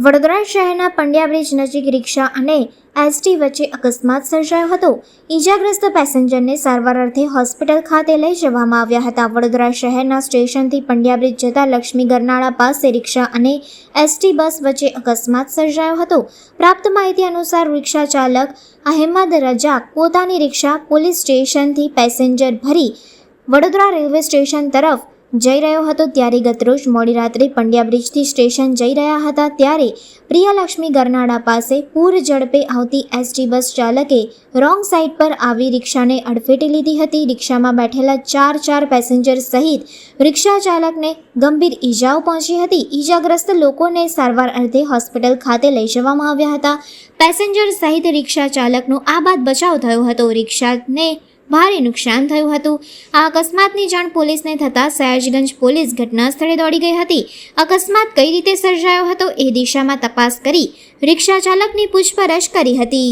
વડોદરા શહેરના પંડ્યા બ્રિજ નજીક રિક્ષા અને એસટી વચ્ચે અકસ્માત સર્જાયો હતો। ઈજાગ્રસ્ત પેસેન્જરને સારવાર અર્થે હોસ્પિટલ ખાતે લઈ જવામાં આવ્યા હતા। વડોદરા શહેરના સ્ટેશનથી પંડ્યા બ્રિજ જતા લક્ષ્મી ગરનાળા પાસે રિક્ષા અને એસટી બસ વચ્ચે અકસ્માત સર્જાયો હતો। પ્રાપ્ત માહિતી અનુસાર રિક્ષા ચાલક અહેમદ રજાક પોતાની રિક્ષા પોલીસ સ્ટેશનથી પેસેન્જર ભરી વડોદરા રેલવે સ્ટેશન તરફ જઈ રહ્યો હતો ત્યારે ગતરોજ મોડી રાત્રે પંડ્યા બ્રિજથી સ્ટેશન જઈ રહ્યા હતા ત્યારે પ્રિયલક્ષ્મી ગરનાળા પાસે પૂર ઝડપે આવતી એસટી બસ ચાલકે રોંગ સાઈડ પર આવી રિક્ષાને અડફેટે લીધી હતી। રિક્ષામાં બેઠેલા ચાર પેસેન્જર સહિત રિક્ષા ચાલકને ગંભીર ઈજાઓ પહોંચી હતી। ઈજાગ્રસ્ત લોકોને સારવાર અર્થે હોસ્પિટલ ખાતે લઈ જવામાં આવ્યા હતા। પેસેન્જર સહિત રિક્ષા ચાલકનો આ બાદ બચાવ થયો હતો। રિક્ષાને ભારે નુકસાન થયું હતું। આ અકસ્માતની જાણ પોલીસને થતાં સયાજગંજ પોલીસ ઘટના સ્થળે દોડી ગઈ હતી। અકસ્માત કઈ રીતે સર્જાયો હતો એ દિશામાં તપાસ કરી રિક્ષા ચાલકની પૂછપરછ કરી હતી।